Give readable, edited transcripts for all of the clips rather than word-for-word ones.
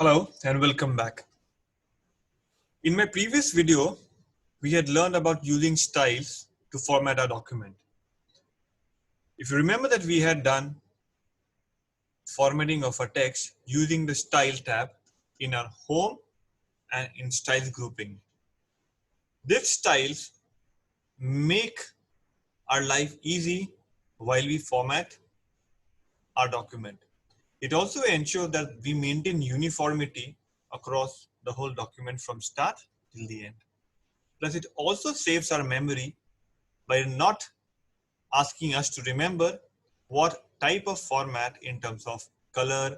Hello and welcome back. In my previous video, we had learned about using styles to format our document. If you remember that we had done formatting of a text using the style tab in our home and in styles grouping. These styles make our life easy while we format our document. It also ensures that we maintain uniformity across the whole document from start till the end. Plus, it also saves our memory by not asking us to remember what type of format in terms of color,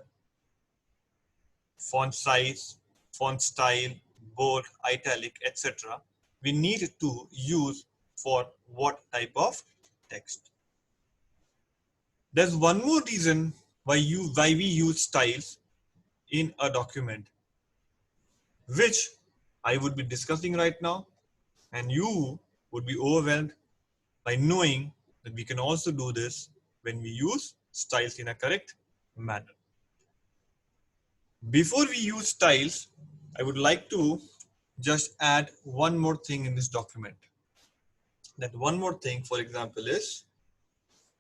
font size, font style, bold, italic, etc. we need to use for what type of text. There's one more reason why we use styles in a document, which I would be discussing right now, and you would be overwhelmed by knowing that we can also do this when we use styles in a correct manner. Before we use styles, I would like to just add one more thing in this document. That one more thing, for example, is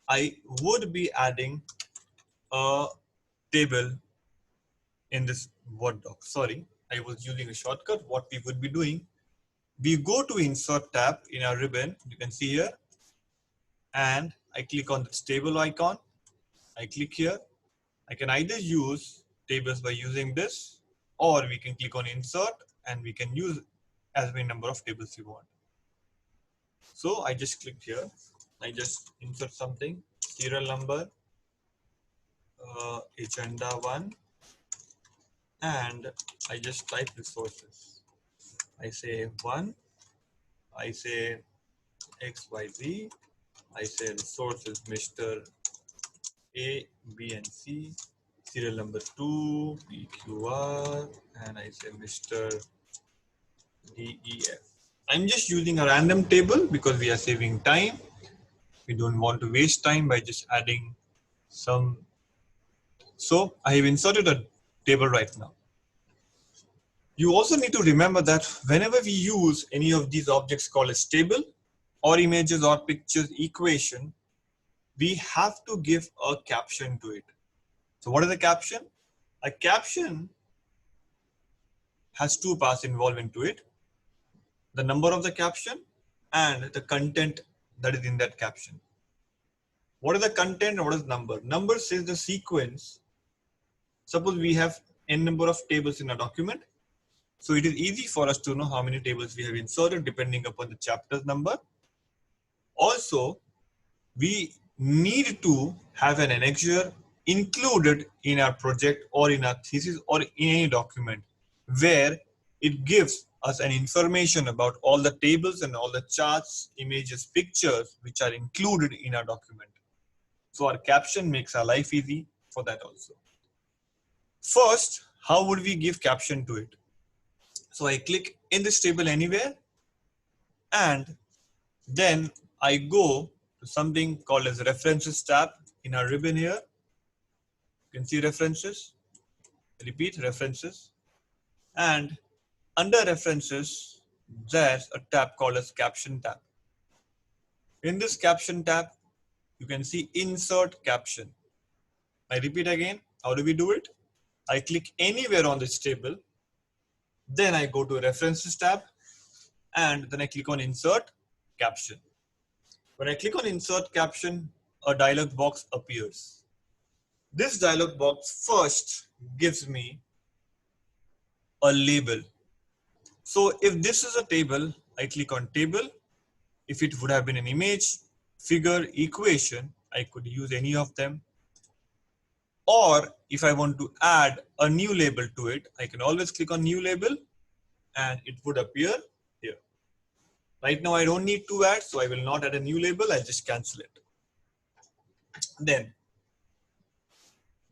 I would be adding a table in this Word doc. Sorry, I was using a shortcut. What we would be doing, we go to Insert tab in our ribbon, you can see here, and I click on this table icon. I click here. I can either use tables by using this, or we can click on Insert and we can use as many number of tables you want. So I just clicked here. I just insert something, serial number, agenda 1, and I just type resources. I say 1, I say XYZ, I say resources Mr. A, B, and C, serial number 2, PQR, and I say Mr. DEF. I'm just using a random table because we are saving time. We don't want to waste time by just adding some. So I have inserted a table right now. You also need to remember that whenever we use any of these objects called as table or images or pictures equation, we have to give a caption to it. So what is a caption? A caption has two parts involved into it: the number of the caption and the content that is in that caption. What is the content and what is number? Number says the sequence. Suppose we have n number of tables in a document. So it is easy for us to know how many tables we have inserted depending upon the chapter's number. Also, we need to have an annexure included in our project or in our thesis or in any document where it gives us an information about all the tables and all the charts, images, pictures which are included in our document. So our caption makes our life easy for that also. First, how would we give caption to it? So I click in this table anywhere, and then I go to something called as references tab in our ribbon here. You can see references, repeat references, and under references, there's a tab called as caption tab. In this caption tab, you can see insert caption. I repeat again, how do we do it? I click anywhere on this table, then I go to references tab, and then I click on insert caption. When I click on insert caption, a dialog box appears. This dialog box first gives me a label. So if this is a table, I click on table. If it would have been an image, figure, equation, I could use any of them. Or if I want to add a new label to it, I can always click on new label and it would appear here. Right now I don't need to add, so I will not add a new label, I'll just cancel it. Then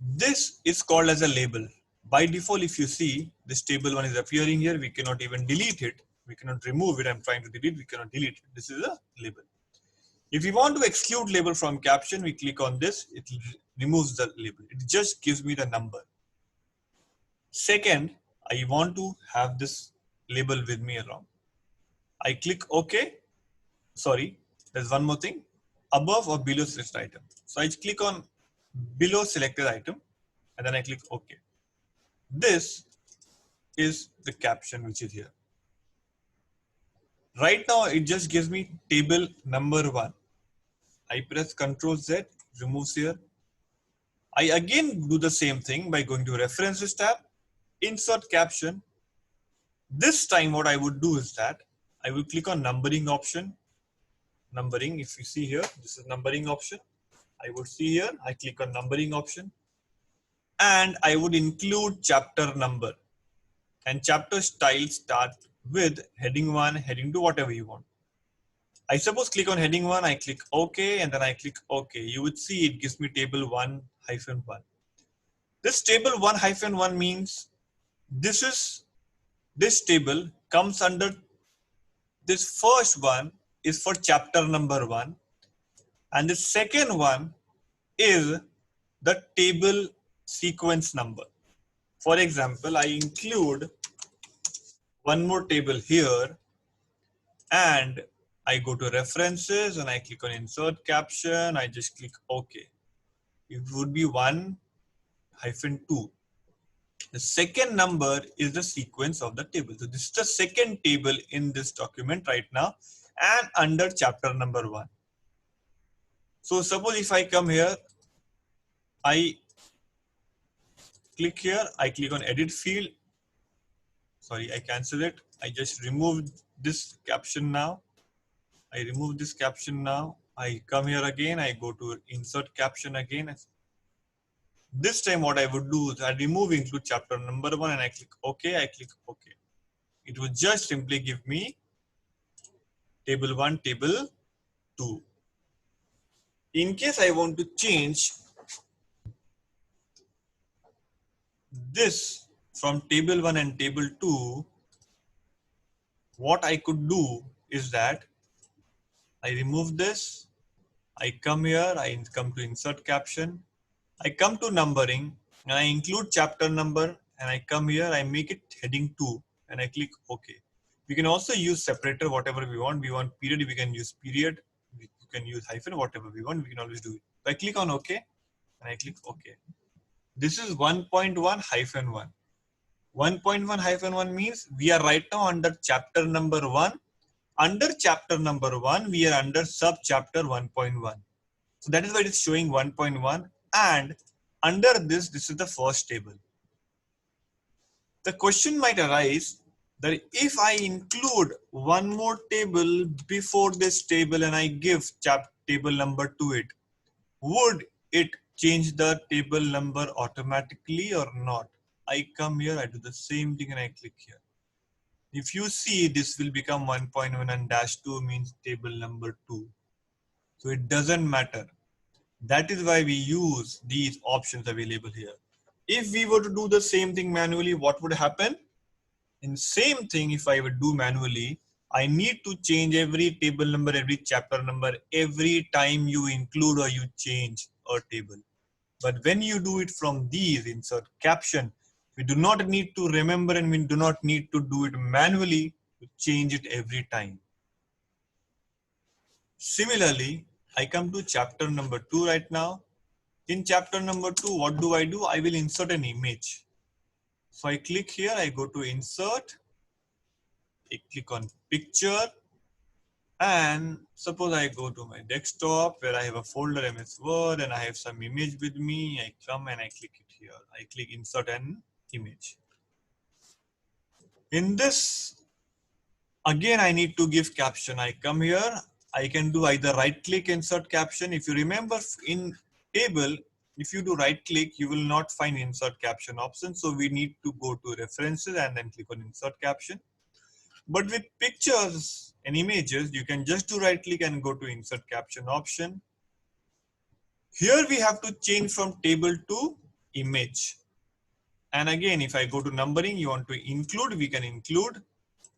this is called as a label. By default, if you see this table 1 is appearing here, we cannot even delete it. We cannot remove it. I'm trying to delete, we cannot delete it. This is a label. If we want to exclude label from caption, we click on this, it removes the label. It just gives me the number. Second, I want to have this label with me along. I click OK. Sorry, there's one more thing. Above or below selected item. So I click on below selected item and then I click OK. This is the caption which is here. Right now, it just gives me table number 1. I press Ctrl Z, removes here. I again do the same thing by going to References tab, insert caption. This time what I would do is that I will click on numbering option. Numbering, if you see here, this is numbering option. I would see here, I click on numbering option and I would include chapter number and chapter style start with heading 1, heading 2, whatever you want. I suppose click on heading 1, I click OK and then I click OK. You would see it gives me table 1-1. This table 1-1 means this table comes under this first one is for chapter number 1 and the second one is the table sequence number. For example, I include one more table here and I go to references and I click on insert caption. I just click OK. It would be 1-2. The second number is the sequence of the table. So this is the second table in this document right now and under chapter number 1. So suppose if I come here, I click here, I click on edit field. Sorry, I cancel it. I just remove this caption now. I remove this caption now. I come here again. I go to insert caption again. This time what I would do is I remove include chapter number 1 and I click OK. I click OK. It would just simply give me table 1, table 2. In case I want to change this from table 1 and table 2, what I could do is that I remove this, I come here, I come to insert caption, I come to numbering and I include chapter number and I come here, I make it heading 2 and I click OK. We can also use separator whatever we want. We want period, we can use period. We can use hyphen, whatever we want. We can always do it. So I click on OK and I click OK. This is 1.1-1. 1.1-1 means we are right now under chapter number 1. Under chapter number 1, we are under sub chapter 1.1. So that is why it is showing 1.1 and under this is the first table. The question might arise that if I include one more table before this table and I give table number to it, would it change the table number automatically or not? I come here, I do the same thing and I click here. If you see, this will become 1.1 and -2 means table number 2. So it doesn't matter. That is why we use these options available here. If we were to do the same thing manually, what would happen? In same thing, if I would do manually, I need to change every table number, every chapter number, every time you include or you change a table. But when you do it from these, insert caption, we do not need to remember and we do not need to do it manually to change it every time. Similarly, I come to chapter number 2 right now. In chapter number 2, what do? I will insert an image. So I click here, I go to insert, I click on picture, and suppose I go to my desktop where I have a folder MS Word and I have some image with me. I come and I click it here. I click insert an image. In this, again, I need to give caption. I come here, I can do either right click, insert caption. If you remember in table, if you do right click, you will not find insert caption option. So we need to go to references and then click on insert caption. But with pictures and images, you can just do right click and go to insert caption option. Here we have to change from table to image. And again, if I go to numbering, you want to include, we can include.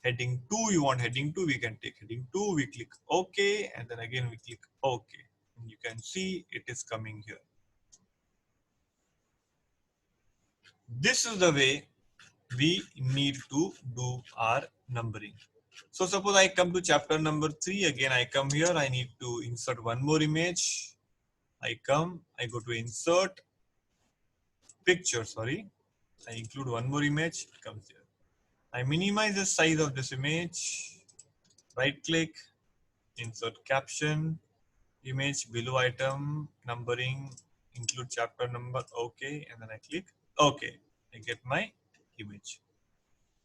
Heading 2, you want heading 2, we can take heading 2, we click OK, and then again we click OK. And you can see it is coming here. This is the way we need to do our numbering. So suppose I come to chapter number 3. Again, I come here. I need to insert one more image. I go to insert picture. Sorry, I include one more image. It comes here. I minimize the size of this image. Right click, insert caption, image below item, numbering, include chapter number. Okay, and then I click OK. I get my image.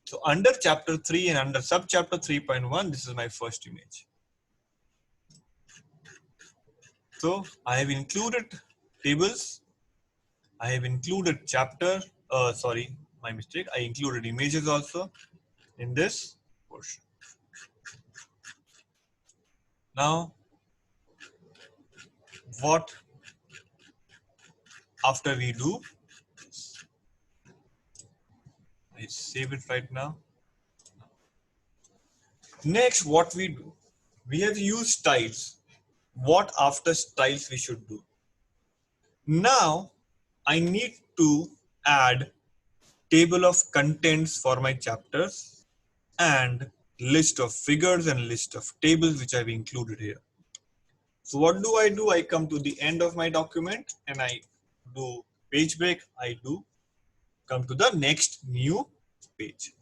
So under chapter 3 and under subchapter 3.1, this is my first image. So I have included tables. I have included chapter. Sorry, my mistake. I included images also in this portion. Now, what after we do? I save it right now. Next, what we do? We have used styles. What after styles we should do? Now, I need to add table of contents for my chapters and list of figures and list of tables which I've included here. So what do? I come to the end of my document and I do page break. I do come to the next new page.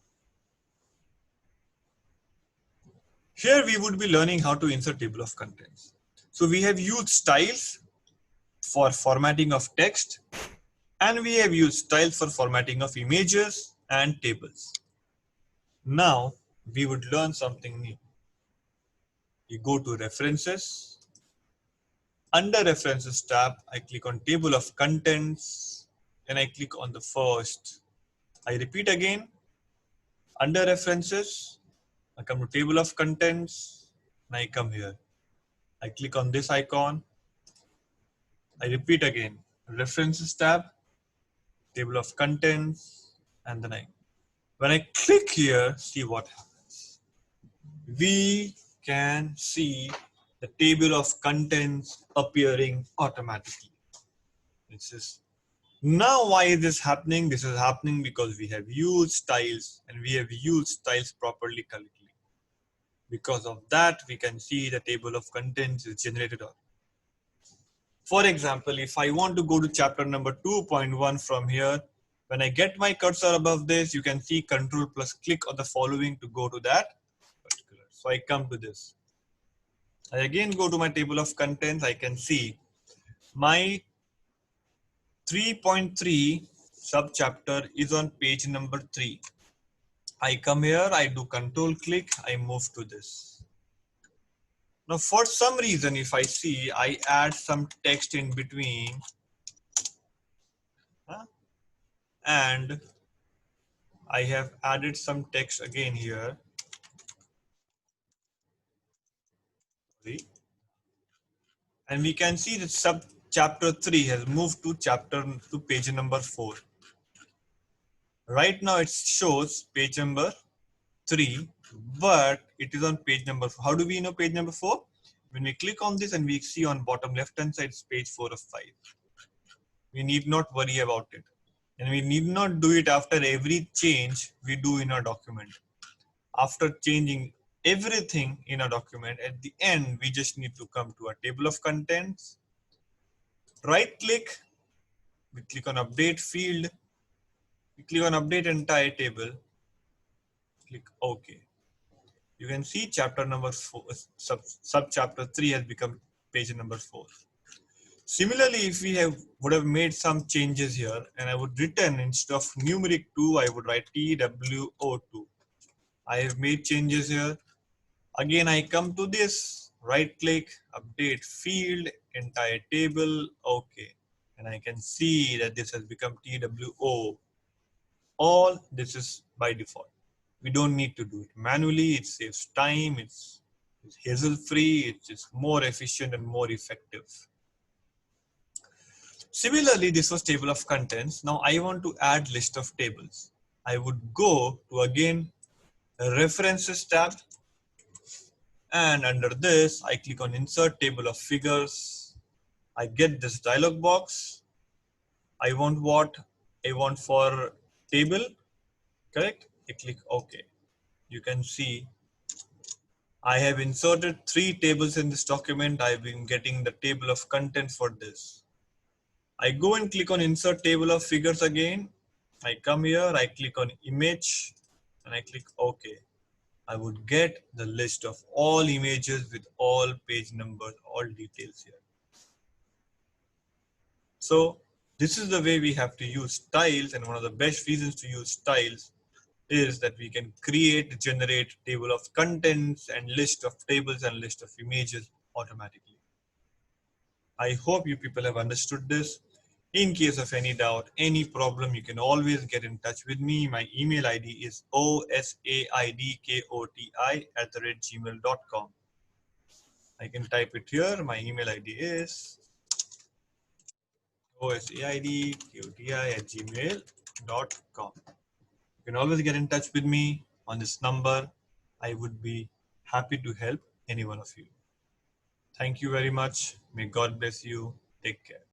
Here we would be learning how to insert table of contents. So we have used styles for formatting of text and we have used styles for formatting of images and tables. Now we would learn something new. You go to references. Under references tab, I click on table of contents and I click on the first. I repeat again. Under references, I come to table of contents and I come here. I click on this icon. I repeat again. References tab, table of contents, and then when I click here, see what happens. We can see the table of contents appearing automatically. Now why is this happening? This is happening because we have used styles and we have used styles properly correctly. Because of that, we can see the table of contents is generated. For example, if I want to go to chapter number 2.1 from here, when I get my cursor above this, you can see control plus click on the following to go to that particular. So I come to this. I again go to my table of contents. I can see my 3.3 subchapter is on page number 3. I come here, I do control click, I move to this. Now for some reason, if I see, I add some text in between and I have added some text again here. And we can see that sub chapter 3 has moved to page number 4. Right now it shows page number 3, but it is on page number 4. How do we know page number 4? When we click on this and we see on bottom left hand side, it's page 4 of 5. We need not worry about it. And we need not do it after every change we do in our document. After changing everything in a document, at the end, we just need to come to a table of contents, right click, we click on update field, we click on update entire table, click OK. You can see chapter number 4, sub chapter 3 has become page number 4. Similarly, if we would have made some changes here and I would written instead of numeric 2, I would write TWO2. I have made changes here. Again, I come to this, right click, update field, entire table, OK. And I can see that this has become TWO. All this is by default. We don't need to do it manually. It saves time. It's hassle free. It's more efficient and more effective. Similarly, this was table of contents. Now I want to add list of tables. I would go to again references tab. And under this, I click on insert table of figures. I get this dialog box. I want what? I want for table. correct? I click OK. You can see I have inserted 3 tables in this document. I've been getting the table of content for this. I go and click on insert table of figures again. I come here, I click on image and I click OK. I would get the list of all images with all page numbers, all details here. So this is the way we have to use styles, and one of the best reasons to use styles is that we can generate table of contents and list of tables and list of images automatically. I hope you people have understood this. In case of any doubt, any problem, you can always get in touch with me. My email ID is osaidkoti@gmail.com. I can type it here. My email ID is osaidkoti@gmail.com. You can always get in touch with me on this number. I would be happy to help any one of you. Thank you very much. May God bless you. Take care.